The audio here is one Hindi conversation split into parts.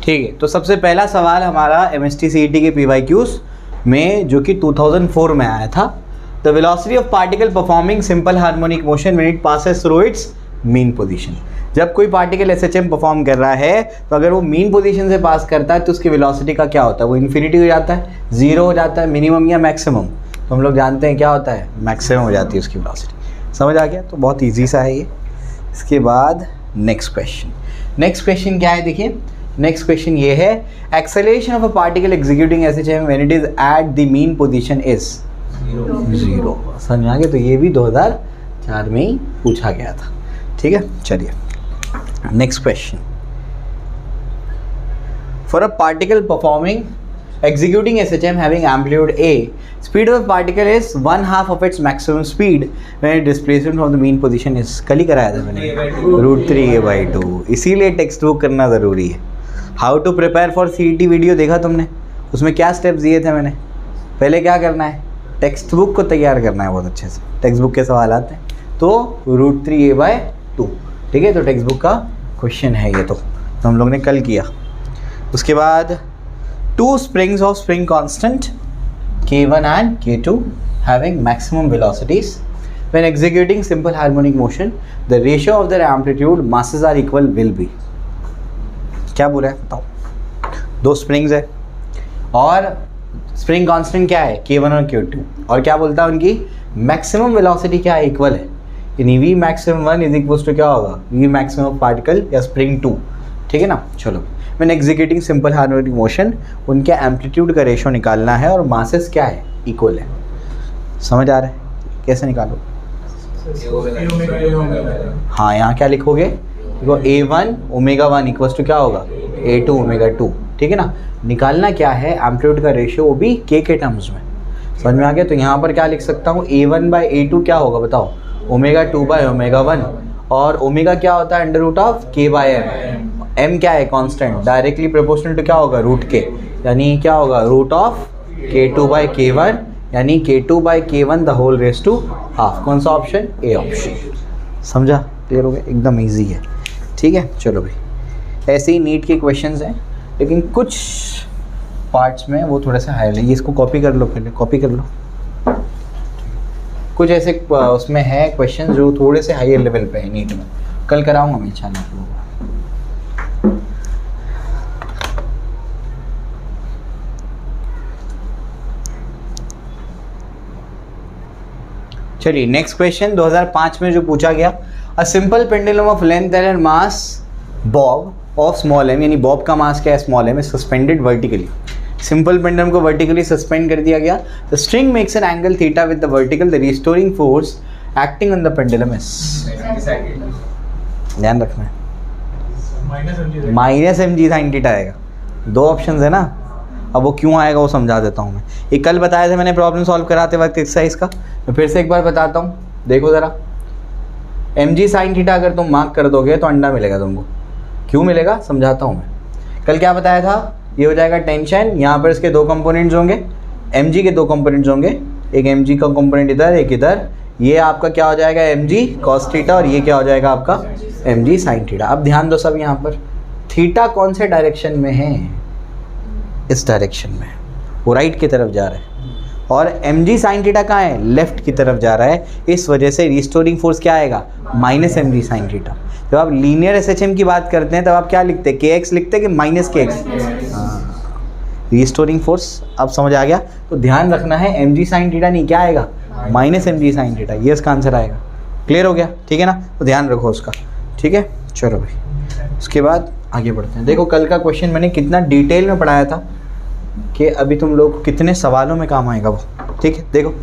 ठीक है, तो सबसे पहला सवाल हमारा MST CET के PYQs में जो कि 2004 में आया था, the velocity of particle performing simple harmonic motion when it passes through it's mean position. जब कोई पार्टिकल SHM परफॉर्म कर रहा है तो अगर वो मीन पोजीशन से पास करता है तो उसकी वेलोसिटी का क्या होता है, वो इन्फिनिटी हो जाता है, जीरो हो जाता है, मिनिमम या मैक्सिमम। तो हम लोग जानते हैं क्या होता है, मैक्सिमम हो जाती है उसकी वेलोसिटी। समझ आ गया? तो बहुत ईजी सा है ये। इसके बाद नेक्स्ट क्वेश्चन क्या है, देखिए नेक्स्ट क्वेश्चन ये है, acceleration of a particle executing SHM when it is at the mean position is 0। समझ आ गया? तो ये भी 2004 में ही पूछा गया था। ठीक है, चलिए next question, for a particle performing executing SHM having amplitude A, speed of the particle is 1/2 of its maximum speed when its displacement from the mean position is, कल ही कराया था मैंने, √3a/2। इसीलिए टेक्स्ट बुक करना ज़रूरी है। How to prepare for CET video देखा तुमने, उसमें क्या स्टेप्स दिए थे मैंने? पहले क्या करना है, टेक्स्ट बुक को तैयार करना है बहुत अच्छे से। टेक्स्ट बुक के सवाल आते हैं तो √3a/2। ठीक है, तो टेक्स्ट बुक का क्वेश्चन है ये, तो हम लोग ने कल किया। उसके बाद two springs of spring constant K1 and K2 having maximum velocities when executing simple harmonic motion, the ratio of their amplitude masses are equal will be। क्या बोला है बताओ? दो स्प्रिंग्स है और स्प्रिंग कांस्टेंट क्या है, K1 और K2, और क्या बोलता है उनकी मैक्सिमम वेलोसिटी क्या है, इक्वल है। यानी V maximum 1 is equal to क्या होगा, V maximum पार्टिकल या स्प्रिंग 2। ठीक है ना? चलो, when executing simple harmonic motion उनके एम्पलीट्यूड का रेशो निकालना है और मासेस क्या है, इक्वल है। समझ आ रहा है? कैसे निकालो? हाँ, यहाँ क्या लिखोगे, देखो A1 ω1 इक्वल टू क्या होगा, A2 ω2। ठीक है ना? निकालना क्या है, एम्पलीट्यूड का रेशियो, वो भी K के टर्म्स में। समझ में आ गया? तो यहाँ पर क्या लिख सकता हूँ, A1/A2 क्या होगा बताओ, ω2/ω1, और ओमेगा क्या होता है, √K/m। m क्या है, कांस्टेंट, डायरेक्टली प्रोपोर्शनल टू क्या होगा, √K, यानी क्या होगा √K2/K1, यानी K2/K1 the whole raise to half. कौन सा ऑप्शन, ए ऑप्शन। समझा? क्लियर हो गया? एकदम इजी है। ठीक है, चलो भाई, ऐसे ही नीट के क्वेश्चंस हैं, लेकिन कुछ पार्ट्स में वो थोड़ा सा हायर है। ये इसको कॉपी कर लो, पहले कॉपी कर लो। कुछ ऐसे उसमें है क्वेश्चन जो थोड़े से हायर लेवल पे है नीट में, कल कराऊंगा मैं इंशाल्लाह आप लोगों को। चलिए नेक्स्ट क्वेश्चन 2005 में जो पूछा गया, a simple pendulum of length and mass bob of small m, यानी बॉब का मास क्या है, small m, suspended vertically. Simple pendulum को वर्टिकली सस्पेंड कर दिया गया। The string makes an angle theta with the vertical, the restoring force acting on the pendulum is, ध्यान रखना है, -mg sin थीटा आएगा। दो ऑप्शंस है ना, अब वो क्यों आएगा वो समझा देता हूँ मैं। ये कल बताया था मैंने प्रॉब्लम सॉल्व कराते वक्त एक्सरसाइज का, मैं फिर से एक बार बताता हूँ, देखो ज़रा। mg sin थीटा अगर तुम मार्क कर दोगे तो अंडा मिलेगा तुमको। क्यों मिलेगा समझाता हूँ मैं। कल क्या बताया था, ये हो जाएगा टेंशन, यहाँ पर इसके दो कंपोनेंट्स होंगे, mg के दो कंपोनेंट्स होंगे, एक mg का कंपोनेंट इधर, एक इधर। ये आपका क्या हो जाएगा, mg cos थीटा, और ये क्या हो जाएगा आपका mg sin थीटा। अब ध्यान दो सब, यहाँ पर थीटा कौन से डायरेक्शन में है, इस डायरेक्शन में, वो राइट की तरफ जा रहा है, और mg sin थीटा कहाँ है, लेफ्ट की तरफ जा रहा है। इस वजह से रिस्टोरिंग फोर्स क्या आएगा, -mg sin थीटा। जब आप लीनियर SHM की बात करते हैं तब आप क्या लिखते हैं, kx लिखते हैं कि -kx। रिस्टोरिंग फोर्स, अब समझ आ गया? तो ध्यान रखना है mg sin थीटा नहीं, क्या आएगा, -mg sin थीटा, ये इसका आंसर आएगा। क्लियर हो गया? ठीक है ना? तो ध्यान रखो उसका। ठीक है, चलो भाई, उसके बाद आगे बढ़ते हैं। देखो कल का क्वेश्चन मैंने कितना डिटेल में पढ़ाया था कि अभी तुम लोग कितने सवालों में काम आएगा वो। ठीक है, देखो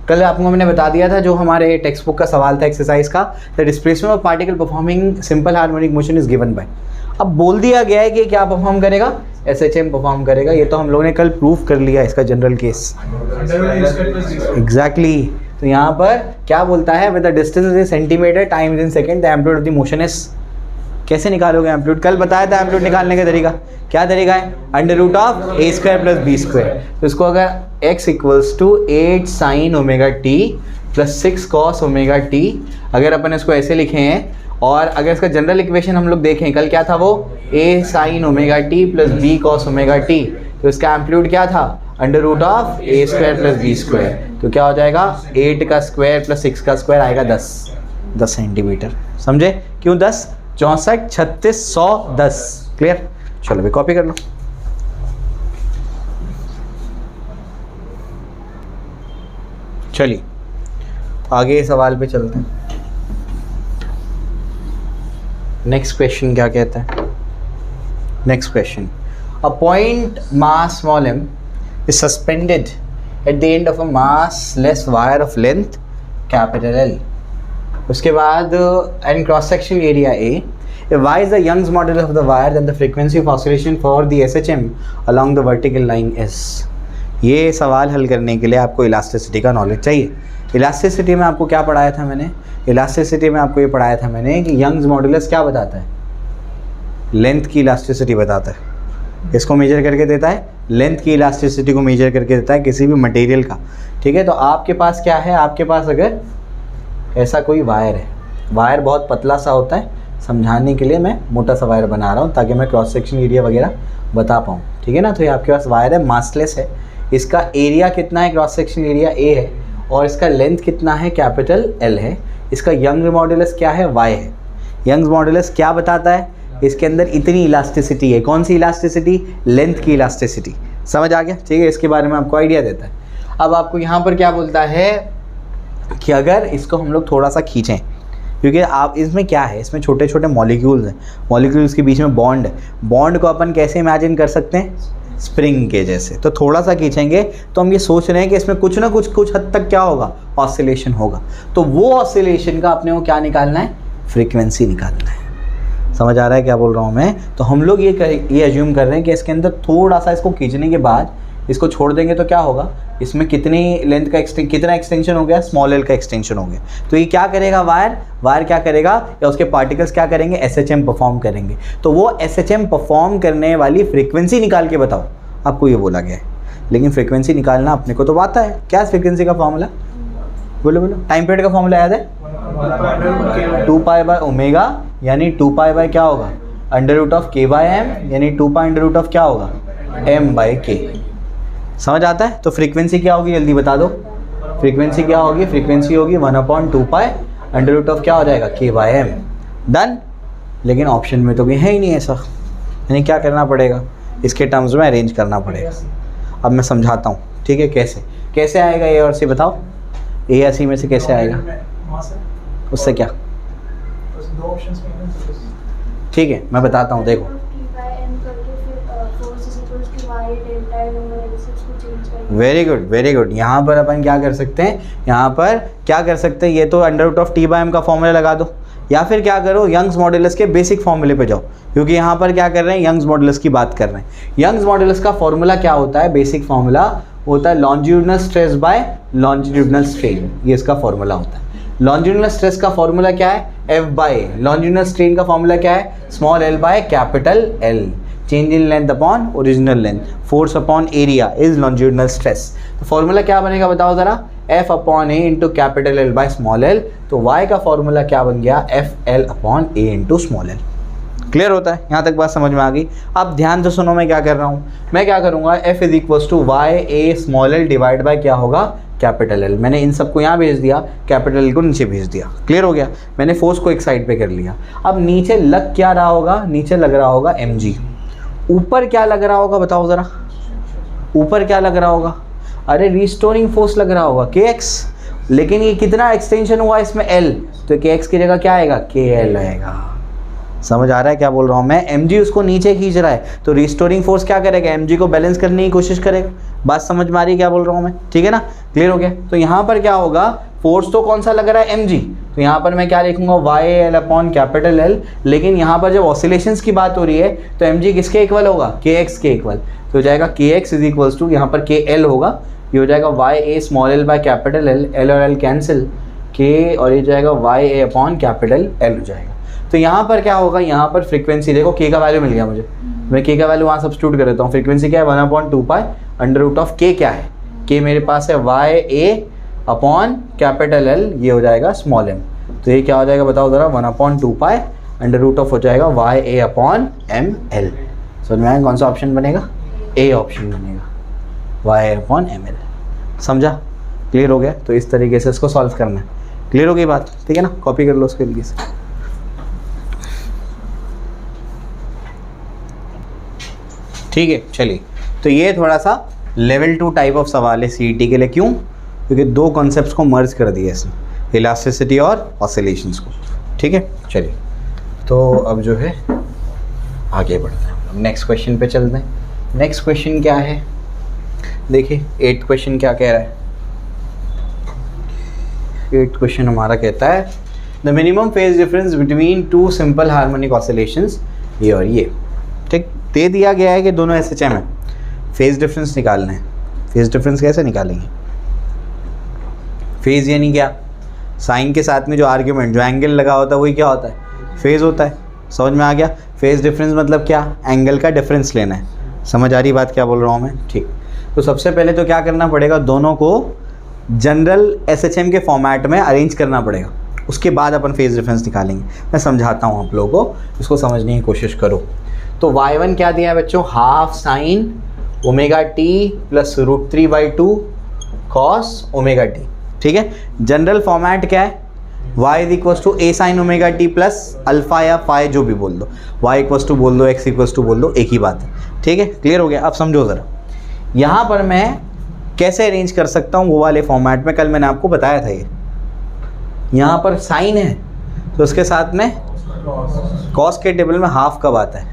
कल आपको मैंने बता दिया था जो हमारे टेक्स्ट बुक का सवाल था एक्सरसाइज का, the displacement of particle performing simple harmonic motion is given bye. अब बोल दिया गया है कि क्या परफॉर्म करेगा, SHM परफॉर्म करेगा। ये तो हम लोगों ने कल प्रूफ कर लिया इसका जनरल केस। एग्जैक्टली। तो यहाँ पर क्या बोलता है, with the distance is centimetre, time is in second, the amplitude of the motion is. कैसे निकालोगे एम्पलीट्यूड, कल बताया था एम्पलीट्यूड निकालने का तरीका। क्या तरीका है, √a² + b²। तो इसको अगर x = 8 sin ω t + 6 cos ω t, अगर अपन इसको ऐसे लिखे हैं और अगर इसका जनरल इक्वेशन हम लोग देखें, कल क्या था वो, a sin omega t plus b cos omega t, तो इसका एम्पलीट्यूड क्या था, under root of a square plus b square, तो क्या हो जाएगा 8 का स्क्वायर प्लस 6 का स्क्वायर आएगा 10 सेंटीमीटर। समझे क्यों 10, 64 36 100 10। क्लियर, चलो भी कॉपी कर लो। चलिए आगे सवाल पे चलते हैं। नेक्स्ट क्वेश्चन क्या कहता है, next question, a point mass small m is suspended at the end of a massless wire of length capital L. उसके बाद and cross section area A, y is the Young's modulus of the wire, then the frequency of oscillation for the SHM along the vertical line is। ये सवाल हल करने के लिए आपको इलास्टिसिटी का नॉलेज चाहिए। इलास्टिसिटी में आपको क्या पढ़ाया था मैंने, इलास्टिसिटी में आपको ये पढ़ाया था मैंने कि यंग्स मॉडुलस क्या बताता है, लेंथ की इलास्टिसिटी बताता है। इसको मेजर करके देता है, लेंथ की इलास्टिसिटी को मेजर करके देता है किसी भी मटेरियल का। ठीक है, तो आपके पास क्या है, आपके पास अगर ऐसा कोई वायर है, वायर बहुत पतला सा होता है, समझाने के लिए मैं मोटा सा वायर बना रहा हूँ ताकि मैं क्रॉस सेक्शन एरिया वगैरह बता पाऊँ। ठीक है ना, तो ये आपके पास वायर है, मासलेस है, इसका एरिया कितना है, क्रॉस सेक्शन एरिया ए है, और इसका लेंथ कितना है, कैपिटल एल है। इसका यंग मॉडुलस क्या है, वाई है। यंग्स मॉडुलस क्या बताता है, इसके अंदर इतनी इलास्टिसिटी है। कौन सी इलास्टिसिटी, लेंथ की इलास्टिसिटी। समझ आ गया, ठीक है, इसके बारे में आपको आइडिया देता है। अब आपको यहाँ पर क्या बोलता है कि अगर इसको हम लोग थोड़ा सा खींचें, क्योंकि आप इसमें क्या है, इसमें छोटे छोटे मॉलिक्यूल्स हैं, मॉलिक्यूल्स के बीच में बॉन्ड है। बॉन्ड को अपन कैसे इमेजिन कर सकते हैं, स्प्रिंग के जैसे। तो थोड़ा सा खींचेंगे तो हम ये सोच रहे हैं कि इसमें कुछ ना कुछ हद तक क्या होगा, ऑसिलेशन होगा। तो वो ऑसिलेशन का अपने को क्या निकालना है, फ्रीक्वेंसी निकालना है। समझ आ रहा है क्या बोल रहा हूँ मैं। तो हम लोग ये अज्यूम कर रहे हैं कि इसके अंदर थोड़ा सा इसको खींचने के बाद इसको छोड़ देंगे तो क्या होगा, इसमें कितनी लेंथ का कितना एक्सटेंशन हो गया, स्मॉल एल का एक्सटेंशन हो गया। तो ये क्या करेगा, वायर क्या करेगा, या उसके पार्टिकल्स क्या करेंगे, SHM परफॉर्म करेंगे। तो वो SHM परफॉर्म करने वाली फ्रीक्वेंसी निकाल के बताओ, आपको ये बोला गया है। लेकिन फ्रीक्वेंसी निकालना अपने को तो आता है। क्या फ्रीक्वेंसी का फॉर्मूला, बोलो। टाइम पीरियड का फॉर्मूला याद है, 2 पाई बाय ओमेगा, यानी 2 पाई बाय क्या होगा, under root of k by m, यानी 2 पाई अंडर रूट ऑफ क्या होगा, m बाय k। समझ आता है। तो फ्रीक्वेंसी क्या होगी, जल्दी बता दो, फ्रीक्वेंसी क्या होगी, फ्रीक्वेंसी होगी 1/2 पाई अंडर रूट ऑफ क्या हो जाएगा, k बाय m। डन। लेकिन ऑप्शन में तो भी है ही नहीं ऐसा, यानी क्या करना पड़ेगा, इसके टर्म्स में अरेंज करना पड़ेगा। अब मैं समझाता हूँ, ठीक है, कैसे आएगा ए और सी, बताओ ए या सी में से कैसे आएगा, उससे क्या, ठीक है मैं बताता हूँ, देखो। Very good. यहाँ पर अपन क्या कर सकते हैं, ये तो under root of t by m का फॉर्मूला लगा दो, या फिर क्या करो, यंग्स मॉडुलस के बेसिक फॉर्मूले पे जाओ, क्योंकि यहाँ पर क्या कर रहे हैं, यंग्स मॉडुलस की बात कर रहे हैं। यंग्स मॉडुलस का फॉर्मूला क्या होता है, बेसिक फॉर्मूला होता है longitudinal stress by longitudinal strain, ये इसका फॉर्मूला होता है। लॉन्जिट्यूडिनल स्ट्रेस का फॉर्मूला क्या है, F बाय, लॉन्जिट्यूडिनल स्ट्रेन का फॉर्मूला क्या है, small l by capital L, change in length upon original length, force upon area is longitudinal stress. तो फॉर्मूला क्या बनेगा बताओ जरा, F upon A into capital L by small l। तो y का फॉर्मूला क्या बन गया, FL upon A into small l। Clear होता है, यहाँ तक बात समझ में आ गई। अब ध्यान से सुनो, मैं क्या कर रहा हूँ, मैं क्या करूँगा, F is equal to Y A small l divide by क्या होगा, कैपिटल L। मैंने इन सबको यहाँ भेज दिया, कैपिटल L को नीचे भेज दिया। क्लियर हो गया, मैंने फोर्स को एक साइड पे कर लिया। अब नीचे लग क्या रहा होगा, नीचे लग रहा होगा mg। ऊपर क्या लग रहा होगा बताओ ज़रा, ऊपर क्या लग रहा होगा, अरे रिस्टोरिंग फोर्स लग रहा होगा kx। लेकिन ये कितना एक्सटेंशन हुआ इसमें L, तो kx की जगह क्या आएगा, kl आएगा। समझ आ रहा है क्या बोल रहा हूँ मैं। mg उसको नीचे खींच रहा है, तो रिस्टोरिंग फोर्स क्या करेगा, mg को बैलेंस करने की कोशिश करेगा। बात समझ में आ रही है क्या बोल रहा हूँ मैं, ठीक है ना, क्लियर हो गया। तो यहाँ पर क्या होगा, फोर्स तो कौन सा लग रहा है, mg, तो यहाँ पर मैं क्या लिखूंगा, Y L upon capital L। लेकिन यहाँ पर जब ऑसिलेशंस की बात हो रही है तो mg किसके इक्वल होगा, kx के इक्वल। तो हो जाएगा kx इज इक्वल्स टू, यहाँ पर kl होगा, ये हो जाएगा Y A small L by capital L, L और L कैंसिल, k और ये जाएगा Y A upon capital L हो जाएगा। तो यहाँ पर क्या होगा, यहाँ पर फ्रीक्वेंसी देखो, k का वैल्यू मिल गया मुझे, मैं k का वैल्यू वहाँ सब्स्टिट्यूट कर देता हूँ। फ्रीक्वेंसी क्या है, 1/2 pi under root of k क्या है, k मेरे पास है Y A upon capital L, ये हो जाएगा स्मॉल m। तो ये क्या हो जाएगा बताओ ज़रा, 1/2 पाई अंडर रूट ऑफ हो जाएगा YA/ml। समझ में आया कौन सा ऑप्शन बनेगा? ए ऑप्शन बनेगा, YA/ml। समझा? क्लियर हो गया? तो इस तरीके से इसको सॉल्व करना है। क्लियर हो गई बात? ठीक है ना, कॉपी कर लो उसके लिए से। ठीक है, चलिए। तो ये थोड़ा सा लेवल 2 टाइप ऑफ सवाल है सीईटी के लिए। क्यों? क्योंकि दो कॉन्सेप्ट्स को मर्ज कर दिया इसने, इलास्टिसिटी और ऑसिलेशंस को। ठीक है, चलिए। तो अब जो है आगे बढ़ते हैं, नेक्स्ट क्वेश्चन पे चलते हैं। नेक्स्ट क्वेश्चन क्या है? देखिए 8th क्वेश्चन क्या कह रहा है। 8th क्वेश्चन हमारा कहता है the minimum phase difference between two simple harmonic oscillations, ये और ये। ठीक, दे दिया गया है कि दोनों एसएचएम है, फेज डिफरेंस निकालना है। फेज डिफरेंस कैसे निकालेंगे? फेज यानी क्या? साइन के साथ में जो आर्ग्यूमेंट, जो एंगल लगा होता है वही क्या होता है? फेज होता है। समझ में आ गया? फेज डिफरेंस मतलब क्या? एंगल का डिफरेंस लेना है। समझ आ रही बात क्या बोल रहा हूँ मैं? ठीक। तो सबसे पहले तो क्या करना पड़ेगा, दोनों को जनरल एसएचएम के फॉर्मेट में अरेंज करना पड़ेगा, उसके बाद अपन फेज डिफरेंस निकालेंगे। मैं समझाता हूँ आप लोगों को, इसको समझने की कोशिश करो। तो y1 क्या दिया है बच्चों? Half sine omega t plus √3/2 cos omega T. ठीक है, जनरल फॉर्मेट क्या है? y = a sine omega t plus alpha या फाई, जो भी बोल दो, y = बोल दो, x = बोल दो, एक ही बात है। ठीक है, क्लियर हो गया? अब समझो ज़रा, यहाँ पर मैं कैसे अरेंज कर सकता हूँ वो वाले फॉर्मेट में। कल मैंने आपको बताया था ये, यहाँ पर साइन है तो उसके साथ में कॉस के टेबल में हाफ कब आता है?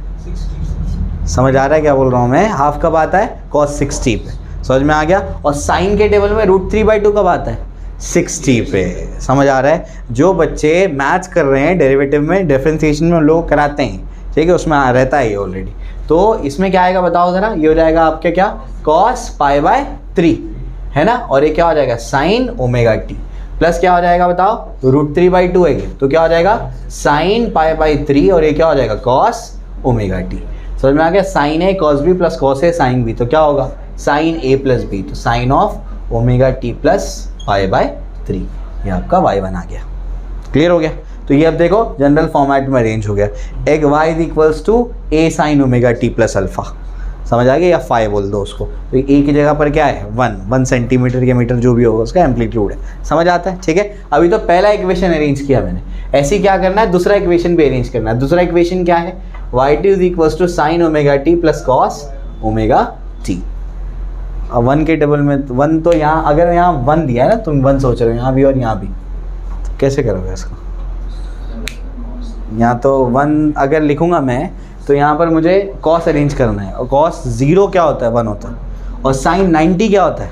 समझ आ रहा है क्या बोल रहा हूँ मैं? हाफ कब आता है? cos 60 पे। समझ में आ गया? और साइन के टेबल में √3/2 कब आता है? 60 पे। समझ आ रहा है? जो बच्चे मैथ्स कर रहे हैं डेरिवेटिव में, डिफरेंशिएशन में लोग कराते हैं, ठीक है, उसमें रहता है ये ऑलरेडी। तो इसमें क्या आएगा बताओ ज़रा? ये हो जाएगा आपके क्या? cos π/3 है ना, और ये क्या हो जाएगा? साइन ओमेगा टी प्लस क्या हो जाएगा बताओ? √3/2 है, तो क्या हो जाएगा? साइन π/3, और ये क्या हो जाएगा? cos omega t. समझ में आ गया? Sine a cos b plus cos a sine b, तो क्या होगा? साइन a प्लस b, तो sine of omega t plus π/3, ये आपका y1 आ गया। क्लियर हो गया? तो ये अब देखो जनरल फॉर्मेट में अरेंज हो गया। एक y = a sine omega t plus alpha. समझ आ गया? या फाई बोल दो उसको। तो ए की जगह पर क्या है? 1 सेंटीमीटर या मीटर जो भी होगा उसका एम्पलीट्यूड है। समझ आता है? ठीक है, अभी तो पहला इक्वेशन अरेंज किया मैंने, ऐसे क्या करना है? दूसरा इक्वेशन भी अरेंज करना है। दूसरा इक्वेशन क्या है? y2 = sine omega t plus cos omega T. अब 1 के टेबल में 1 तो यहाँ, अगर यहाँ 1 दिया है ना, तुम 1 सोच रहे हो यहाँ भी और यहाँ भी, तो कैसे करोगे इसको? यहाँ तो 1 अगर लिखूँगा मैं, तो यहाँ पर मुझे कॉस अरेंज करना है, और कॉस 0 क्या होता है? 1 होता है, और साइन 90 क्या होता है?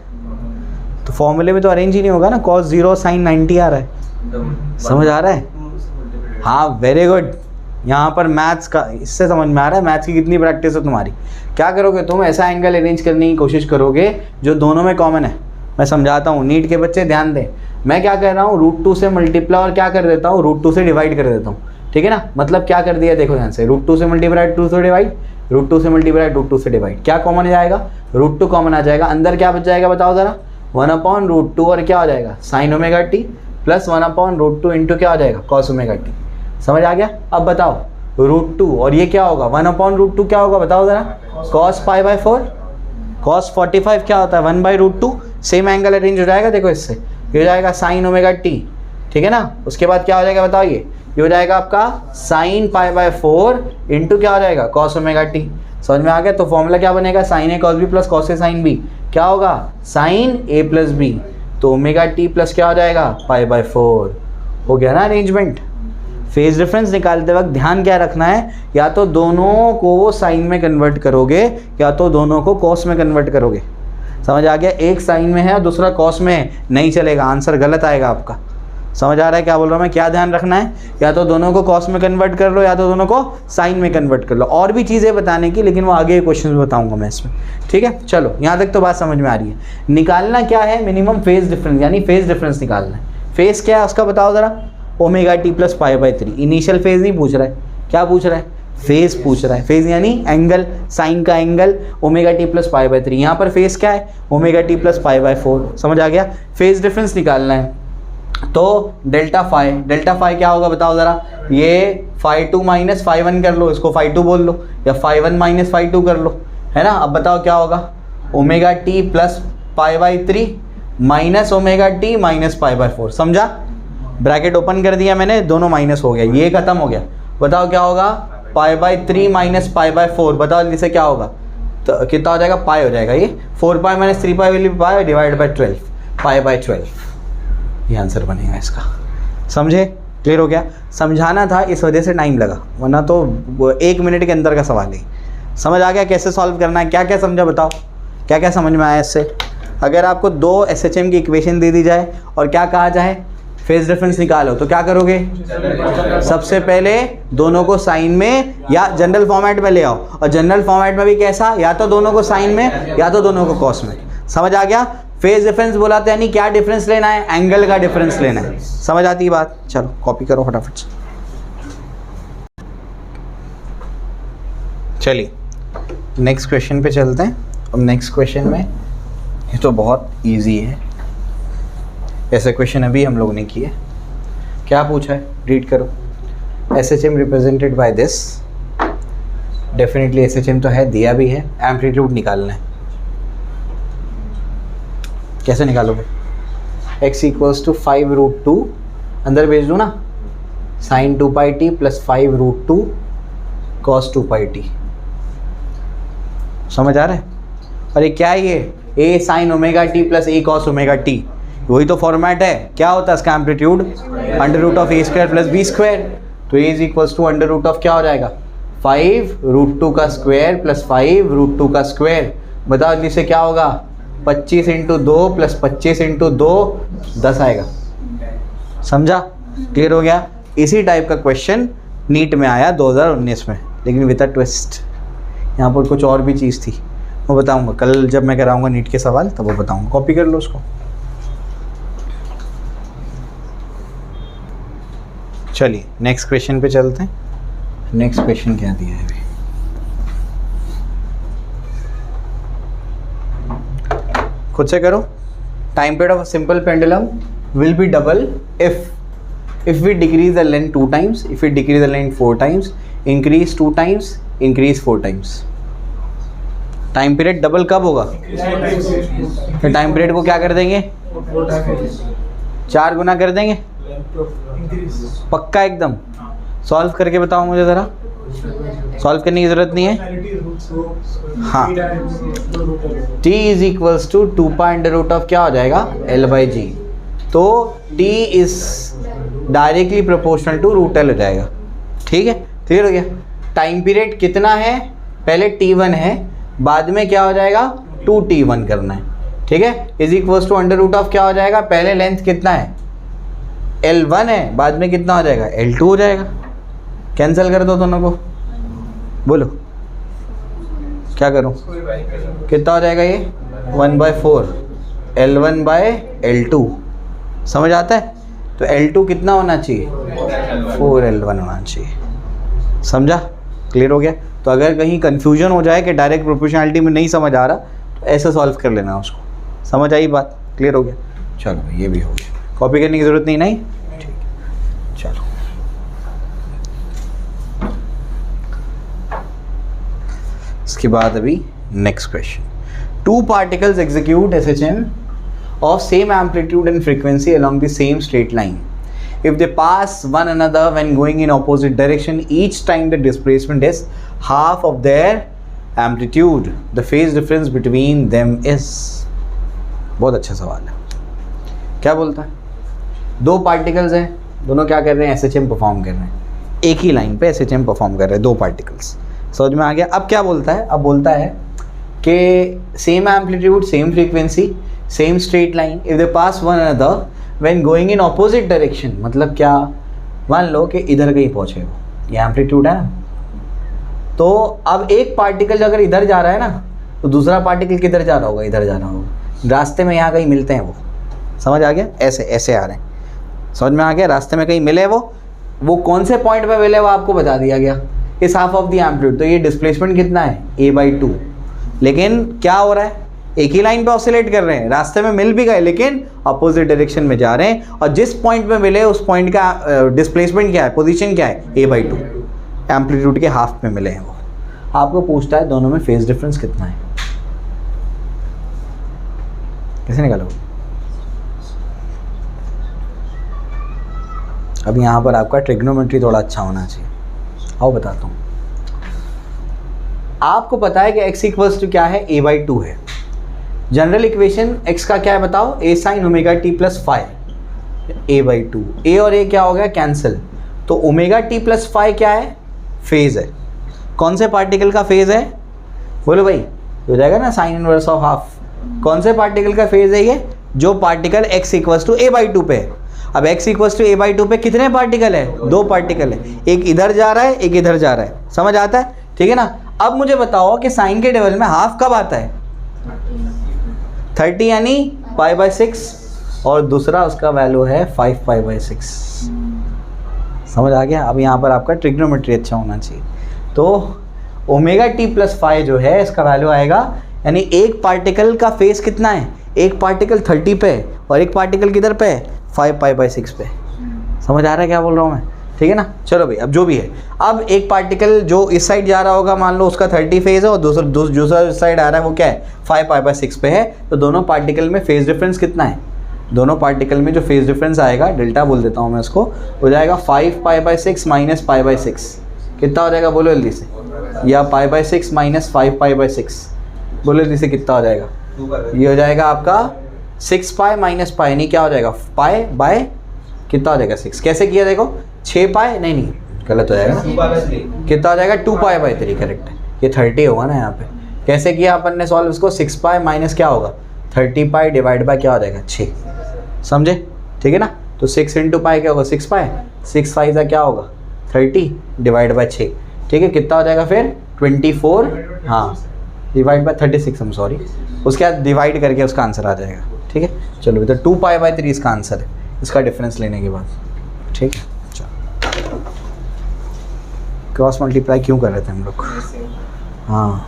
तो फॉर्मूले में तो अरेंज ही नहीं होगा ना, cos 0 साइन 90 आ रहा है। समझ आ रहा है? हाँ, वेरी गुड। यहाँ पर मैथ्स का, इससे समझ में आ रहा है मैथ्स की कितनी प्रैक्टिस है तुम्हारी। क्या करोगे तुम? ऐसा एंगल अरेंज करने की कोशिश करोगे जो दोनों में कॉमन है। मैं समझाता हूँ, नीट के बच्चे ध्यान दें। मैं क्या कर रहा हूँ? √2 से मल्टीप्लाई और क्या कर देता हूँ? √2 से डिवाइड कर देता हूँ। ठीक है ना, मतलब क्या कर दिया देखो ध्यान से, √2 से मल्टीप्लाई 2 से डिवाइड, √2 से मल्टीप्लाई √2 से डिवाइड, क्या कॉमन आ जाएगा? √2 कॉमन आ जाएगा। अंदर क्या बच जाएगा बताओ ज़रा? 1/√2, और क्या हो जाएगा? Sine omega t plus 1/√2 into क्या हो जाएगा? Cos omega t. समझ आ गया? अब बताओ √2 और ये क्या होगा? 1/√2 क्या होगा बताओ ज़रा? cos π/4, cos 45 क्या होता है? 1/√2। सेम एंगल अरेंज हो जाएगा देखो इससे, ये हो जाएगा साइन ओमेगा टी। ठीक है ना, उसके बाद क्या हो जाएगा बताओ? ये हो जाएगा आपका साइन π/4 इंटू क्या हो जाएगा? cos omega t. समझ में आ गया? तो फॉर्मूला क्या बनेगा? Sign a cos b plus cos a sine b, क्या होगा? साइन ए प्लस बी, तो ओमेगा टी प्लस क्या हो जाएगा? π/4। हो गया ना अरेंजमेंट। फेज डिफरेंस निकालते वक्त ध्यान क्या रखना है? या तो दोनों को साइन में कन्वर्ट करोगे, या तो दोनों को कॉस में कन्वर्ट करोगे। समझ आ गया? एक साइन में है और दूसरा कॉस में है, नहीं चलेगा, आंसर गलत आएगा आपका। समझ आ रहा है क्या बोल रहा हूँ मैं? क्या ध्यान रखना है? या तो दोनों को कॉस में कन्वर्ट कर लो, या तो दोनों को साइन में कन्वर्ट कर लो। और भी चीज़ें बताने की, लेकिन वो आगे क्वेश्चन में बताऊंगा मैं इसमें। ठीक है, चलो यहाँ तक तो बात समझ में आ रही है। निकालना क्या है? मिनिमम फेज डिफरेंस, यानी फेज डिफरेंस निकालना है। फेज क्या है उसका बताओ ज़रा? Omega t plus π/3। Initial phase नहीं पूछ रहा है, क्या पूछ रहा है? फेज पूछ रहा है। फेज यानी एंगल, साइन का एंगल, ओमेगा टी प्लस π/3। यहाँ पर फेज क्या है? Omega t plus π/4। समझ आ गया? फेज डिफरेंस निकालना है। तो डेल्टा फाई क्या होगा बताओ ज़रा, ये φ2 माइनस φ1 कर लो, इसको φ2 बोल लो, या φ1 माइनस φ2 कर लो, है ना। अब बताओ क्या होगा, omega t plus π/3 minus omega t minus π/4, समझा। ब्रैकेट ओपन कर दिया मैंने, दोनों माइनस हो गया, ये खत्म हो गया। बताओ क्या होगा, π/3 माइनस π/4, बताओ जल्दी से क्या होगा, तो कितना हो जाएगा, पाई हो जाएगा, ये 4π minus 3π will be pi divide by 12, π/12, ये आंसर बनेगा इसका। समझे, क्लियर हो गया। समझाना था इस वजह से टाइम लगा, वरना तो 1 मिनट के अंदर का सवाल है। समझ आ गया कैसे सॉल्व करना है, क्या क्या समझा बताओ, क्या क्या समझ में आया इससे। अगर आपको 2 SHM की इक्वेशन दे दी जाए और क्या कहा जाए, फेज डिफरेंस निकालो, तो क्या करोगे, सबसे पहले दोनों को साइन में या जनरल फॉर्मेट में ले आओ, और जनरल फॉर्मेट में भी कैसा, या तो दोनों को साइन में या तो दोनों को कॉस में। समझ आ गया। फेज डिफरेंस बोला था, यानी क्या डिफरेंस लेना है, एंगल का डिफरेंस लेना है। समझ आती है बात। चलो कॉपी करो फटाफट से। चलिए नेक्स्ट क्वेश्चन पे चलते हैं। अब नेक्स्ट क्वेश्चन में, ये तो बहुत इजी है, ऐसे क्वेश्चन अभी हम लोग ने किए। क्या पूछा है, रीड करो। SHM represented by this, definitely SHM तो है, दिया भी है। एम्पलीट्यूड निकालना है, कैसे निकालोगे, x इक्वल्स टू 5√2, अंदर भेज दो ना, sin 2πt plus 5√2 cos 2πt। समझ आ रहा है। और ये क्या है, ये a sin omega t plus a cos omega T, वही तो फॉर्मेट है। क्या होता है इसका एम्पलीट्यूड, √a² प्लस b²। तो a इज इक्वल्स टू √ क्या हो जाएगा, 5√2 का स्क्वायर प्लस 5√2 का स्क्वायर। बताओ जल्दी से क्या होगा, 25 × 2 प्लस 25 × 2 10 आएगा। समझा, क्लियर हो गया। इसी टाइप का क्वेश्चन नीट में आया 2019 में, लेकिन विद अ ट्विस्ट। यहाँ पर कुछ और भी चीज़ थी, वो बताऊंगा कल जब मैं कराऊंगा नीट के सवाल, तब वो बताऊंगा। कॉपी कर लो उसको। चलिए नेक्स्ट क्वेश्चन पे चलते हैं। नेक्स्ट क्वेश्चन क्या दिया है अभी, खुद से करो। Time period of simple pendulum will be double if we decrease the length 2 times, if we decrease the length 4 times, increase 2 times, increase 4 times। Time period double कब होगा, फिर टाइम पीरियड को क्या कर देंगे, 4 गुना कर देंगे, पक्का एकदम। सॉल्व करके बताओ मुझे ज़रा, सॉल्व करने की ज़रूरत नहीं है। हाँ, t इज इक्वल्स टू 2π√, क्या हो जाएगा, L/G। तो t is directly proportional to √L हो जाएगा। ठीक है, क्लियर हो गया। टाइम पीरियड कितना है, पहले t1 है, बाद में क्या हो जाएगा 2t1 करना है। ठीक है, इज इक्वल्स टू √, क्या हो जाएगा, पहले लेंथ कितना है, L1 है, बाद में कितना हो जाएगा, L2 हो जाएगा। कैंसिल कर दो दोनों को, बोलो क्या करूं, कितना हो जाएगा ये 1/4 L1/L2। समझ आता है। तो L2 कितना होना चाहिए, 4L1 होना चाहिए। समझा, क्लियर हो गया। तो अगर कहीं कंफ्यूजन हो जाए कि डायरेक्ट प्रोपोर्शनैलिटी में नहीं समझ आ रहा, तो ऐसे सॉल्व कर लेना उसको। समझ आई बात, क्लियर हो गया। चलो ये भी हो गया, कॉपी करने की ज़रूरत नहीं, ठीक है। चलो इसके बाद अभी next question. 2 particles execute SHM of same amplitude and frequency along the same straight line. If they pass one another when going in opposite direction, each time the displacement is half of their amplitude, the phase difference between them is। बहुत अच्छा सवाल है। क्या बोलता है, 2 पार्टिकल्स हैं, दोनों क्या कर रहे हैं, SHM परफॉर्म कर रहे हैं, एक ही लाइन पे SHM परफॉर्म कर रहे हैं 2 पार्टिकल्स। समझ में आ गया। अब क्या बोलता है, अब बोलता है कि same amplitude, same frequency, same straight line, if they pass one another when going in opposite direction. मतलब क्या, मान लो कि इधर कहीं पहुँचे वो, ये एम्पलीट्यूड है ना, तो अब एक पार्टिकल अगर इधर जा रहा है ना, तो दूसरा पार्टिकल किधर जा रहा होगा, इधर जा रहा होगा। रास्ते में यहाँ कहीं मिलते हैं वो, समझ आ गया, ऐसे ऐसे आ रहे हैं। समझ में आ गया, रास्ते में कहीं मिले वो कौन से पॉइंट पे मिले वो आपको बता दिया गया, इस हाफ ऑफ द एम्पलीट्यूड। तो ये डिस्प्लेसमेंट कितना है, a/2। लेकिन क्या हो रहा है, एक ही लाइन पे ऑसिलेट कर रहे हैं, रास्ते में मिल भी गए लेकिन अपोजिट डायरेक्शन में जा रहे हैं, और जिस पॉइंट पे मिले उस पॉइंट का डिस्प्लेसमेंट क्या है, पोजीशन क्या है, a/2, एम्पलीट्यूड के हाफ में मिले हैं वो। आपको पूछता है दोनों में फेज डिफरेंस कितना है, कैसे निकालोगे? अब यहाँ पर आपका ट्रिग्नोमेट्री थोड़ा अच्छा होना चाहिए। आओ बताता हूँ। आपको पता है कि x इक्वल्स टू क्या है, a/2 है। जनरल इक्वेशन x का क्या है बताओ, a sin omega t plus five a/2। a और a क्या हो गया, कैंसिल। तो ओमेगा t प्लस फाइव क्या है, फेज है। कौन से पार्टिकल का फेज है, बोलो भाई, हो जाएगा ना साइन इनवर्स ऑफ हाफ। कौन से पार्टिकल का फेज है ये, जो particle x equals to a/2 पे है। अब x इक्वल्स टू a/2 पे कितने पार्टिकल है, दो पार्टिकल है, एक इधर जा रहा है एक इधर जा रहा है, समझ आता है, ठीक है ना। अब मुझे बताओ कि साइन के टेबल में हाफ कब आता है, 30 यानी π/6, और दूसरा उसका वैल्यू है 5 π/6। समझ आ गया। अब यहाँ पर आपका ट्रिग्नोमेट्री अच्छा होना चाहिए। तो ओमेगा टी प्लस फाइव जो है इसका वैल्यू आएगा, यानी एक पार्टिकल का फेस कितना है, एक पार्टिकल 30 पे और एक पार्टिकल किधर पे है, 5 π/6 पे। समझ आ रहा है क्या बोल रहा हूँ मैं, ठीक है ना। चलो भाई, अब जो भी है, अब एक पार्टिकल जो इस साइड जा रहा होगा, मान लो उसका 30 फेज है, और दूसरा इस साइड आ रहा है वो क्या है, 5 π/6 पे है। तो दोनों पार्टिकल में फेज डिफरेंस कितना है, दोनों पार्टिकल में जो फेज डिफरेंस आएगा, डेल्टा बोल देता हूँ मैं उसको, हो जाएगा 5 π/6 माइनस π/6। कितना हो जाएगा बोलो जल्दी से, या π/6 माइनस 5 π/6, बोलो जल्दी से कितना हो जाएगा। ये हो जाएगा आपका 6 पाई माइनस पाई, नहीं क्या हो जाएगा, पाई बाय कितना हो जाएगा 6। कैसे किया देखो, 6 पाई नहीं गलत हो जाएगा, कितना हो जाएगा 2 पाई बाई 3, करेक्ट है। ये 30 होगा ना यहाँ पे। कैसे किया अपन ने सॉल्व इसको, 6 पाई माइनस क्या होगा 30 पाई डिवाइड बाय क्या हो जाएगा 6, समझे, ठीक है ना। तो 6 इंटू पाई क्या होगा 6 पाई, 6 फाइव का क्या होगा 30 डिवाइड बाय 6, ठीक है। कितना हो जाएगा फिर 24, हाँ डिवाइड बाय 36, हम सॉरी, उसके बाद डिवाइड करके उसका आंसर आ जाएगा, ठीक है। चलो तो 2 π/3 इसका आंसर है, इसका डिफरेंस लेने के बाद, ठीक है। चलो क्रॉस मल्टीप्लाई क्यों कर रहे थे हम लोग, हाँ।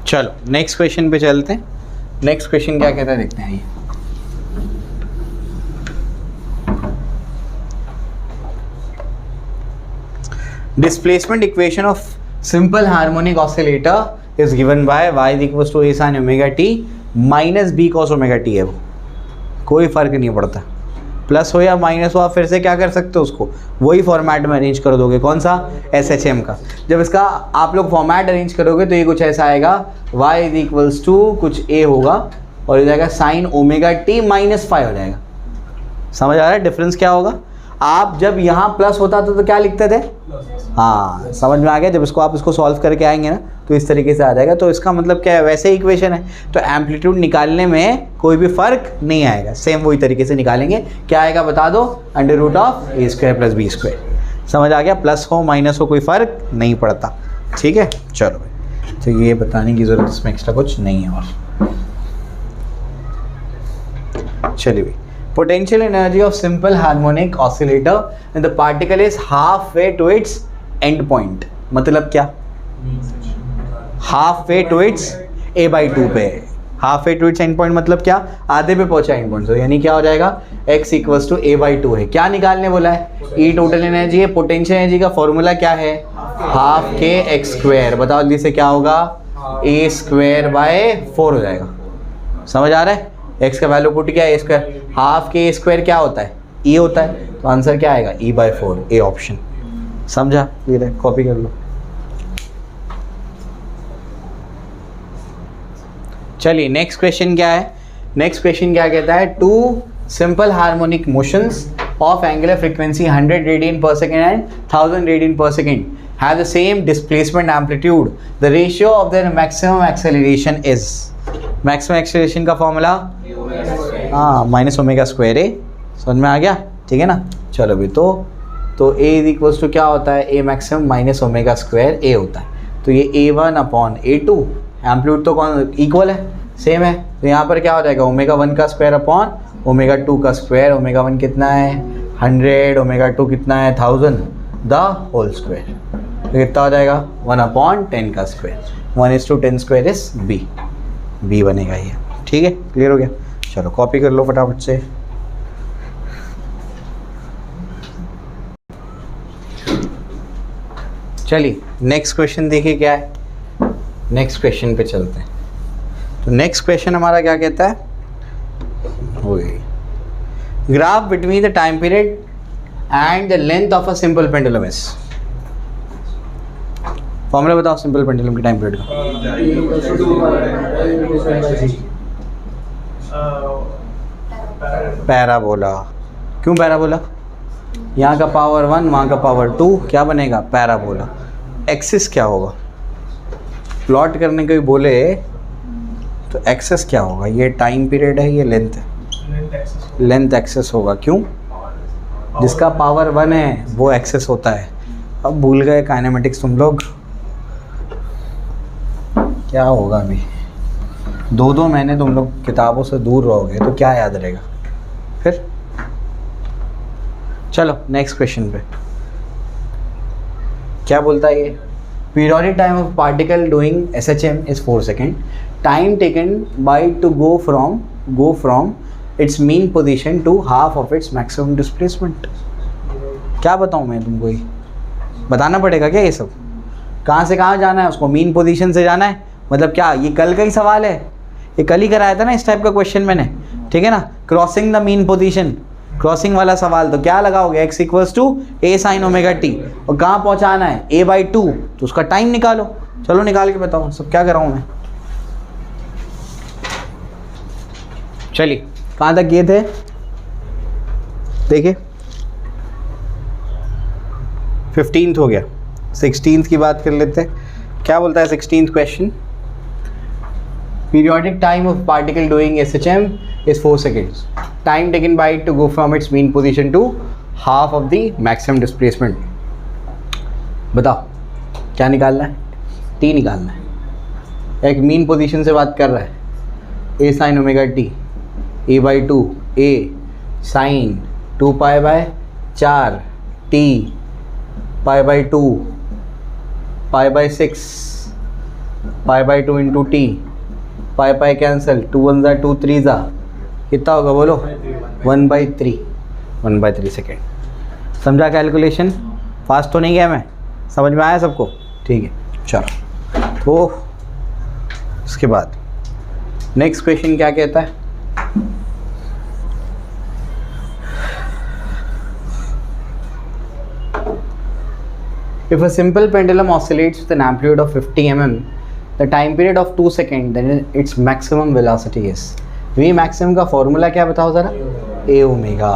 चलो नेक्स्ट क्वेश्चन पे चलते हैं। नेक्स्ट क्वेश्चन क्या कहता है देखते हैं। ये displacement equation of simple harmonic oscillator is given by y equals to a sin omega t minus b cos omega t है। वो कोई फ़र्क नहीं पड़ता, प्लस हो या माइनस हो, आप फिर से क्या कर सकते हो, उसको वही फॉर्मेट में अरेंज कर दोगे। कौन सा, SHM का। जब इसका आप लोग फॉर्मेट अरेंज करोगे तो ये कुछ ऐसा आएगा, y इक्वल्स टू कुछ a होगा और ये जाएगा साइन ओमेगा t माइनस 5 हो जाएगा। समझ आ रहा है डिफरेंस क्या होगा। आप जब यहाँ प्लस होता था तो क्या लिखते थे, हाँ समझ में आ गया। जब इसको आप इसको सॉल्व करके आएंगे ना तो इस तरीके से आ जाएगा। तो इसका मतलब क्या है, वैसे ही इक्वेशन है, तो एम्पलीट्यूड निकालने में कोई भी फर्क नहीं आएगा, सेम वही तरीके से निकालेंगे। क्या आएगा बता दो, √a² + b²। समझ आ गया, प्लस हो माइनस हो कोई फ़र्क नहीं पड़ता, ठीक है। चलो भाई, तो ये बताने की ज़रूरत इसमें एक्स्ट्रा कुछ नहीं है। और चलिए भाई, potential energy of simple harmonic oscillator and the particle is halfway to its end point। मतलब क्या, halfway to its a/2 पे, halfway to its end point मतलब क्या, आधे पे पहुंचा एंड पॉइंट। तो यानी क्या हो जाएगा, x इक्वल्स टू a/2 है। क्या निकालने बोला है, E टोटल एनर्जी है। पोटेंशियल एनर्जी का फॉर्मूला क्या है, हाफ के x²। बताओ जल्दी से क्या होगा, a² / 4 हो जाएगा। समझ आ रहा है, x का वैल्यू पुट किया a², हाफ के a² क्या होता है, e होता है। तो आंसर क्या आएगा, E/4, ए ऑप्शन। समझा, ये कॉपी कर लो। चलिए नेक्स्ट क्वेश्चन क्या है। नेक्स्ट क्वेश्चन क्या कहता है, two simple harmonic motions of angular frequency 100 radian per second and 1000 radian per second have the same displacement amplitude, the ratio of their maximum acceleration is। Maximum acceleration का फॉर्मूला हाँ -ω²। समझ में आ गया, ठीक है ना। चलो भी, तो a इक्वल्स टू क्या होता है, a मैक्सिमम -ω² होता है। तो ये a1/a2, एम्पलीट्यूड तो कौन इक्वल है, सेम है। तो यहाँ पर क्या हो जाएगा, ω1 का स्क्वायर अपॉन ω2 का स्क्वायर। ω1 कितना है 100, ω2 कितना है 1000, द होल स्क्वायर। तो कितना हो जाएगा 1/10 का स्क्वायर। 1:10² is b। बी बनेगा ये। ठीक है, क्लियर हो गया। चलो कॉपी कर लो फटाफट से। चलिए नेक्स्ट क्वेश्चन देखिए क्या है। नेक्स्ट क्वेश्चन पे चलते हैं। तो नेक्स्ट क्वेश्चन हमारा क्या कहता है, हो गई, graph between the time period and the length of a simple pendulum is. Formula बताओ सिंपल पेंडुलम के टाइम पीरियड का। पैराबोला। क्यों पैराबोला? यहाँ का पावर 1 वहाँ का पावर 2, क्या बनेगा? पैराबोला। एक्सिस क्या होगा? प्लॉट करने को भी बोले तो एक्सेस क्या होगा? ये टाइम पीरियड है, ये लेंथ है, लेंथ एक्सेस होगा। क्यों? जिसका पावर 1 है वो एक्सेस होता है। अब भूल गए काइनेमेटिक्स तुम लोग, क्या होगा अभी? 2-2 महीने तुम लोग किताबों से दूर रहोगे तो क्या याद रहेगा फिर? चलो नेक्स्ट क्वेश्चन पे क्या बोलता है ये, periodic time of particle doing SHM is 4 second, time taken by to go from its mean position to half of its maximum displacement. क्या बताऊँ मैं तुमको? ये बताना पड़ेगा क्या ये सब? कहाँ से कहाँ जाना है उसको? मीन पोजीशन से जाना है। मतलब क्या ये कल का ही सवाल है? ये कल ही कराया था ना इस टाइप का क्वेश्चन मैंने, ठीक है ना? Crossing the mean position, crossing वाला सवाल। तो क्या लगाओगे? x equals to a sin omega t, और कहाँ पहुँचाना है? a/2, तो उसका टाइम निकालो। चलो निकाल के बताओ सब क्या कर रहा हूँ मैं। चलिए कहाँ तक किए थे देखिए, 15th हो गया, 16th की बात कर लेते हैं। क्या बोलता है 16th question, periodic time of particle doing SHM is 4 seconds. Time taken by it to go from its mean position to half of the maximum displacement. बताओ क्या निकालना है? T निकालना है। एक मीन पोजीशन से बात कर रहा है, a sin omega t, a/2 a sin 2 pi by 4 t पाई/2 पाई/6 पाई/2 इंटू t, पाई कैंसिल, 2 1 जा 2 3 जा, कितना होगा बोलो? 1/3 सेकेंड। समझा कैलकुलेशन? फास्ट तो नहीं गया मैं? समझ में आया सबको? ठीक है चलो। तो इसके बाद नेक्स्ट क्वेश्चन क्या कहता है, if a simple pendulum oscillates with an amplitude of 50 mm, the time period of 2 seconds, then its maximum velocity is। V maximum का फॉर्मूला क्या बताओ ज़रा? a ओमेगा,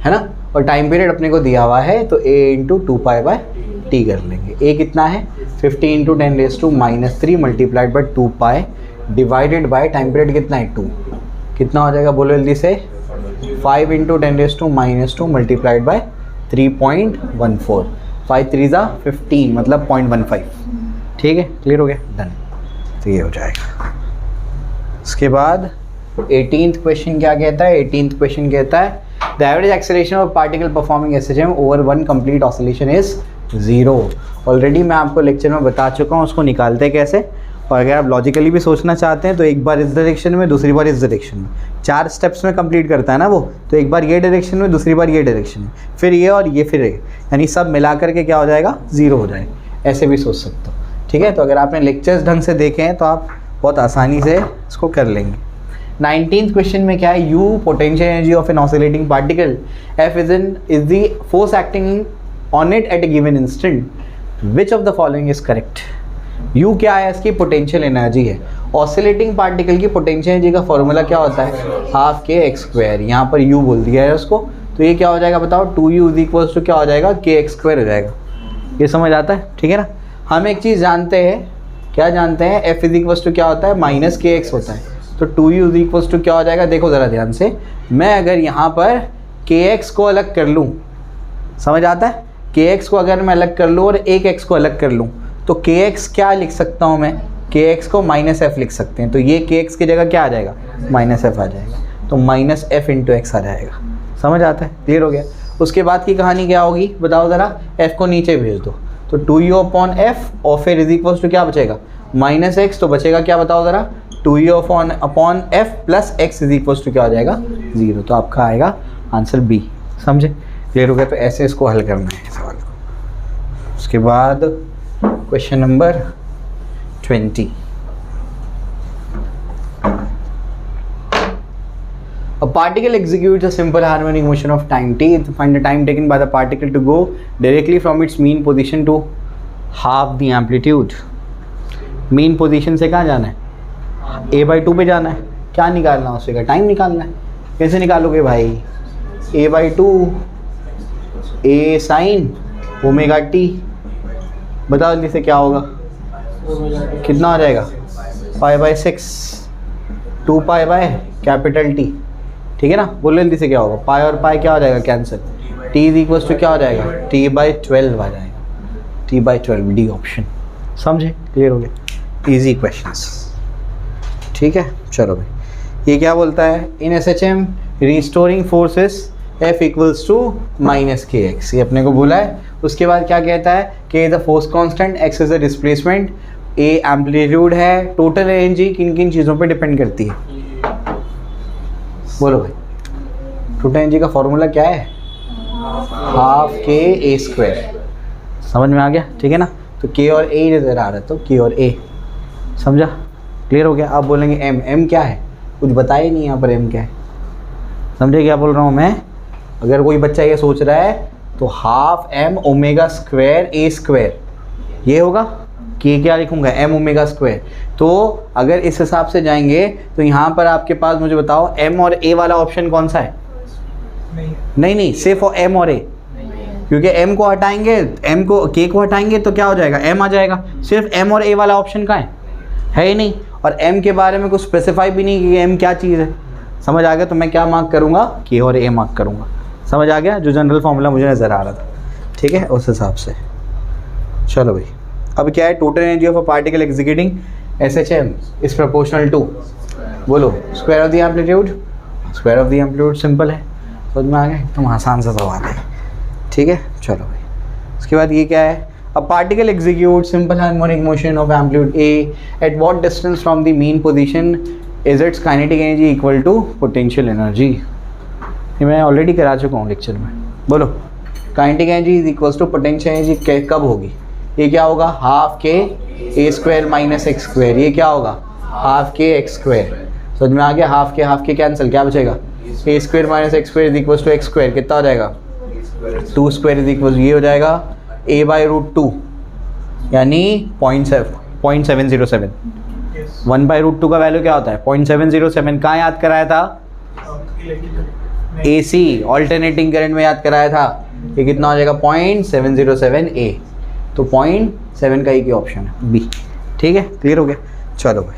है ना? और टाइम पीरियड अपने को दिया हुआ है तो a into 2 pi bye T कर लेंगे। a कितना है? 50 into 10⁻³ multiplied by 2 pi divided by time period कितना है? 2। कितना हो जाएगा बोलो जल्दी से? 5 इंटू 10⁻² मल्टीप्लाइड बाय 3.14, 5 3 जा 15 मतलब 0.15। ठीक है, क्लियर हो गया, डन। तो ये हो जाएगा। उसके बाद 18th क्वेश्चन क्या कहता है? 18th क्वेश्चन कहता है the average acceleration of particle performing SHM over 1 complete oscillation is 0। Already मैं आपको लेक्चर में बता चुका हूँ उसको निकालते कैसे। और अगर आप लॉजिकली भी सोचना चाहते हैं तो एक बार इस डायरेक्शन में, दूसरी बार इस डायरेक्शन में, 4 स्टेप्स में कंप्लीट करता है ना वो। तो एक बार ये डायरेक्शन में, दूसरी बार ये डायरेक्शन में, फिर ये और ये, फिर ये, यानी सब मिला करके क्या हो जाएगा? 0 हो जाएगा। ऐसे भी सोच सकते हो, ठीक है? तो अगर आपने लेक्चर्स ढंग से देखे हैं तो आप बहुत आसानी से इसको कर लेंगे। 19th क्वेश्चन में क्या है, U potential energy of an oscillating particle, F is the force acting on it at a given instant, which of the following is correct. U क्या है? इसकी पोटेंशियल एनर्जी है। ऑसिलेटिंग पार्टिकल की पोटेंशियल एनर्जी का फॉर्मूला क्या होता है? Half kx²। यहाँ पर U बोल दिया है उसको, तो ये क्या हो जाएगा बताओ? 2U इज इक्वल्स टू क्या हो जाएगा? kx² हो जाएगा। ये समझ आता है? ठीक है ना? हम एक चीज़ जानते हैं, क्या जानते हैं? F इज इक्वल्स टू क्या होता है? -kx होता है। तो 2U इज इक्वल्स टू क्या हो जाएगा? देखो ज़रा ध्यान से, मैं अगर यहाँ पर kx को अलग कर लूँ, समझ आता है? kx को अगर मैं अलग कर लूँ और एक x को अलग कर लूँ तो kx क्या लिख सकता हूँ मैं? kx को -f लिख सकते हैं। तो ये kx की जगह क्या आ जाएगा? -f आ जाएगा। तो -f इंटू x आ जाएगा। समझ आता है? क्लियर हो गया? उसके बाद की कहानी क्या होगी बताओ ज़रा? f को नीचे भेज दो तो 2u/f और फिर इज इक्वल्स टू क्या बचेगा? -x, तो बचेगा क्या बताओ ज़रा? 2e upon f plus x is equal to क्या हो जाएगा 0। तो आपका आएगा आंसर बी। समझे? क्लियर हो गया? तो ऐसे इसको हल करना है सवाल को। उसके बाद question number 20। A particle executes a simple harmonic motion of time t. Find the time taken by the particle to go directly from its mean position to half the amplitude. Mean position से कहाँ जाना है? a/2 पे जाना है। क्या निकालना है उससे? का टाइम निकालना है। कैसे निकालोगे भाई? a/2 a sin omega t। बताओ जल्दी से क्या होगा? कितना हो जाएगा? π/6 2π/कैपिटल T। ठीक है ना? बोलो जल्दी से क्या होगा? पाई और पाई क्या हो जाएगा? Cancel. t is equal to क्या हो जाएगा? t/12 आ जाएगा। t/12 D option. समझे? क्लियर हो गया? Easy questions. ठीक है, चलो भाई। ये क्या बोलता है? In SHM restoring forces F equals to -kx। ये अपने को बोला है। उसके बाद क्या कहता है? k is a force constant, x is a displacement, a amplitude है। टोटल एनर्जी किन किन चीज़ों पे डिपेंड करती है? बोलो भाई। टोटल एनर्जी का फॉर्मूला क्या है? हाफ के a स्क्वायर। समझ में आ गया? ठीक है ना? तो k और a नजर आ रहा है, तो k और a। समझा? क्लियर हो गया? आप बोलेंगे m क्या है? कुछ बताया ही नहीं यहाँ पर m क्या है। समझे क्या बोल रहा हूँ मैं? अगर कोई बच्चा ये सोच रहा है तो half m omega square a square ये होगा कि क्या लिखूंगा? m omega square. तो अगर इस हिसाब से जाएंगे तो यहाँ पर आपके पास, मुझे बताओ, m और a वाला ऑप्शन कौन सा है? नहीं, सिर्फ m और a। क्योंकि m को हटाएंगे, m को k को हटाएंगे तो क्या हो जाएगा? m आ जाएगा। सिर्फ m और a वाला ऑप्शन कहाँ है ही नहीं। और m के बारे में कुछ स्पेसिफाई भी नहीं कि m क्या चीज़ है। समझ आ गया? तो मैं क्या मार्क करूँगा? k और a मार्क करूँगा। समझ आ गया? जो जनरल फॉर्मूला मुझे नज़र आ रहा था। ठीक है, उस हिसाब से। चलो भाई, अब क्या है? Total energy of a particle executing SHM is proportional to, बोलो, square of the amplitude. Square of the amplitude simple है। समझ में आ गया? एकदम आसान सा सवाल है। ठीक है, चलो भाई। उसके बाद ये क्या है? A particle execute simple harmonic motion of amplitude a at what distance from the mean position is its kinetic energy equal to potential energy. ये मैं ऑलरेडी करा चुका हूँ लेक्चर में। बोलो, kinetic energy is equal to potential energy कब होगी? ये क्या होगा? हाफ के a square minus x square. ये क्या होगा? हाफ के एक्स स्क्वायर। समझ में आ गया? हाफ के कैंसिल, क्या बचेगा? a square minus x square is equal to x square. कितना हो जाएगा? 2 स्क्वायर इज इक्वल, ये हो जाएगा a/√2 यानी 0.707। 1/√2 का वैल्यू क्या होता है? 0.707। कहाँ याद कराया था? AC ऑल्टरनेटिंग करंट में याद कराया था। ये कितना हो जाएगा? 0.707 A। तो 0.7 का एक ही ऑप्शन है, बी। ठीक है, क्लियर हो गया? चलो भाई।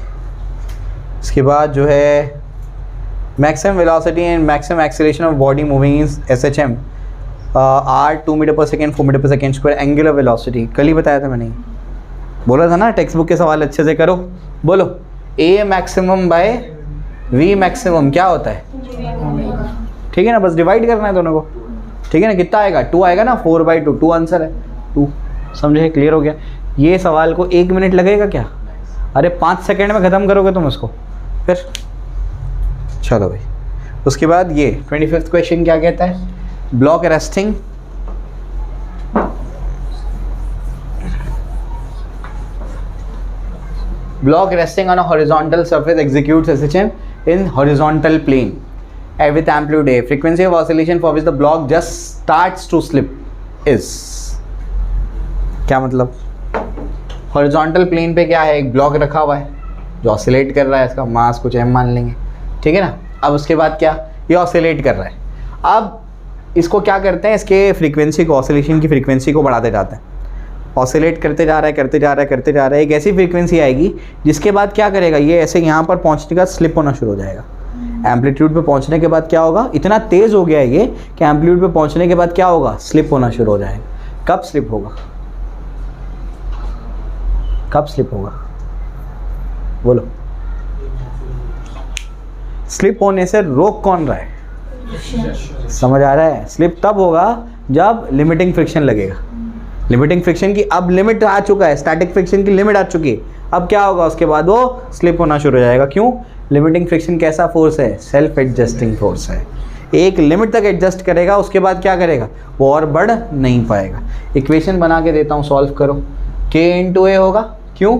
इसके बाद जो है maximum velocity and maximum acceleration of body moving in SHM are 2 metre per second 4 metre per second square. Angular velocity कल ही बताया था मैंने, बोला था ना टेक्स्ट बुक के सवाल अच्छे से करो। बोलो, A maximum bye V maximum क्या होता है? ठीक है ना? बस डिवाइड करना है दोनों को। ठीक है ना? कितना आएगा? 2 आएगा ना। 4/2 2 आंसर है 2। समझे? क्लियर हो गया? ये सवाल को 1 मिनट लगेगा क्या? अरे 5 सेकेंड में ख़त्म करोगे तुम उसको फिर। चलो भाई, उसके बाद ये 25th क्वेश्चन क्या कहता है? Block resting block resting on a horizontal surface executes SHM in horizontal plane with amplitude A. Frequency of oscillation for which the block just starts to slip is, क्या मतलब? हॉरिजॉन्टल प्लेन पे क्या है? एक ब्लॉक रखा हुआ है जो ऑसिलेट कर रहा है। इसका मास कुछ m मान लेंगे। ठीक है ना? अब उसके बाद क्या? ये ऑसिलेट कर रहा है। अब इसको क्या करते हैं? इसके फ्रीक्वेंसी को, ऑसिलेशन की फ्रीक्वेंसी को बढ़ाते जाते हैं। ऑसिलेट करते जा रहा है। एक ऐसी फ्रीक्वेंसी आएगी जिसके बाद क्या करेगा? ये ऐसे यहाँ पर पहुँचने के बाद स्लिप होना शुरू हो जाएगा। एम्पलीट्यूड पे पहुँचने के बाद क्या होगा? इतना तेज़ हो गया है ये कि एम्पलीट्यूड पे पहुँचने के बाद क्या होगा? स्लिप होना शुरू हो जाएगा। कब स्लिप होगा? कब स्लिप होगा? बोलो। स्लिप होने से रोक कौन रहा है? समझ आ रहा है? स्लिप तब होगा जब लिमिटिंग फ्रिक्शन लगेगा। लिमिटिंग फ्रिक्शन की अब लिमिट आ चुका है, स्टैटिक फ्रिक्शन की लिमिट आ चुकी है, अब क्या होगा, उसके बाद वो स्लिप होना शुरू हो जाएगा। क्यों? लिमिटिंग फ्रिक्शन कैसा फोर्स है? सेल्फ एडजस्टिंग फोर्स है। एक लिमिट तक एडजस्ट करेगा, उसके बाद क्या करेगा, वो और बढ़ नहीं पाएगा। इक्वेशन बना के देता हूँ, सॉल्व करो। K × A होगा, क्यों?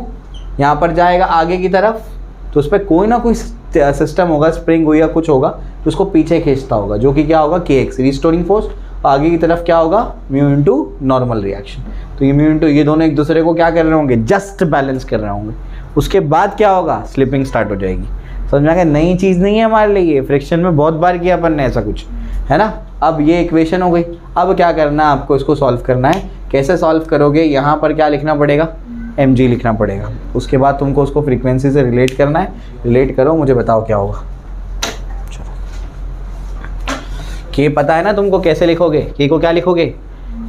यहाँ पर जाएगा आगे की तरफ, तो उस पर कोई ना कोई सिस्टम होगा, स्प्रिंग हुई या कुछ होगा, तो उसको पीछे खींचता होगा, जो कि क्या होगा, KX रिस्टोरिंग फोर्स। आगे की तरफ क्या होगा, म्यू इंटू नॉर्मल रिएक्शन। तो ये म्यू इंटू ये दोनों एक दूसरे को क्या कर रहे होंगे, जस्ट बैलेंस कर रहे होंगे। उसके बाद क्या होगा, स्लिपिंग स्टार्ट हो जाएगी। समझ में आ गया? नई चीज़ नहीं है हमारे लिए, फ्रिक्शन में बहुत बार किया अपन ने ऐसा कुछ, है ना। अब ये इक्वेशन हो गई। अब क्या करना है आपको, इसको सॉल्व करना है। कैसे सॉल्व करोगे, यहाँ पर क्या लिखना पड़ेगा, mg लिखना पड़ेगा। उसके बाद तुमको उसको फ्रीक्वेंसी से रिलेट करना है। रिलेट करो, मुझे बताओ क्या होगा। चलो, K पता है ना तुमको, कैसे लिखोगे? K को क्या लिखोगे,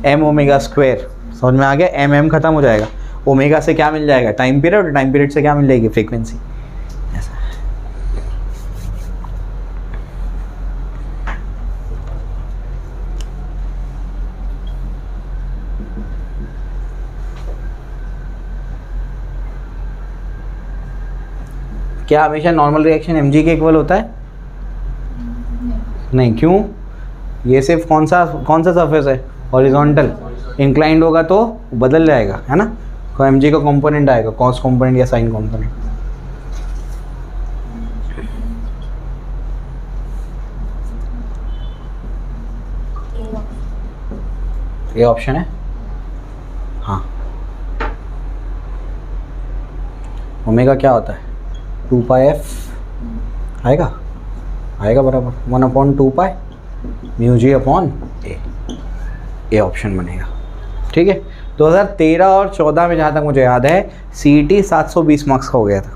m⍵²। समझ में आ गया? m खत्म हो जाएगा, ओमेगा से क्या मिल जाएगा, टाइम पीरियड, टाइम पीरियड से क्या मिल जाएगी, फ्रीक्वेंसी। क्या हमेशा नॉर्मल रिएक्शन mg के इक्वल होता है? नहीं। क्यों? ये सिर्फ कौन सा सरफेस है, हॉरिजॉन्टल। इंक्लाइंड होगा तो बदल जाएगा, है ना। तो mg का कंपोनेंट आएगा, कॉस कंपोनेंट या साइन कंपोनेंट। ये ऑप्शन है, हाँ। ओमेगा क्या होता है, 2πf आएगा बराबर 1/2π μg/a। ये ऑप्शन बनेगा, ठीक है। 2013 और 14 में जहाँ तक मुझे याद है, CET 720 मार्क्स का हो गया था,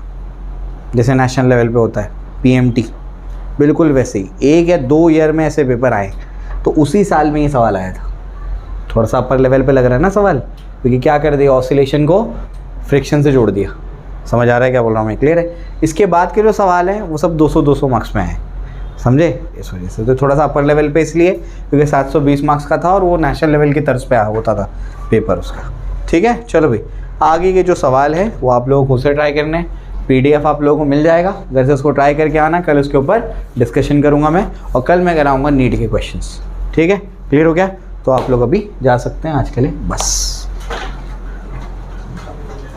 जैसे नेशनल लेवल पे होता है PMT, बिल्कुल वैसे ही 1 या 2 ईयर में ऐसे पेपर आए। तो उसी साल में ये सवाल आया था। थोड़ा सा अपर लेवल पे लग रहा है ना सवाल, क्योंकि क्या कर दिया, ऑसिलेशन को फ्रिक्शन से जोड़ दिया। समझ आ रहा है क्या बोल रहा हूँ मैं, क्लियर है? इसके बाद के जो सवाल हैं वो सब 200 मार्क्स में आए, समझे? इस वजह से तो थोड़ा सा अपर लेवल पे, इसलिए क्योंकि 720 मार्क्स का था और वो नेशनल लेवल की तर्ज पे होता था पेपर उसका, ठीक है। चलो भाई, आगे के जो सवाल है वो आप लोगों को खुद से ट्राई करने हैं। PDF आप लोगों को मिल जाएगा, घर से उसको ट्राई करके आना। कल उसके ऊपर डिस्कशन करूँगा मैं, और कल मैं कराऊँगा नीट के क्वेश्चंस, ठीक है। क्लियर हो गया? तो आप लोग अभी जा सकते हैं, आज के लिए बस।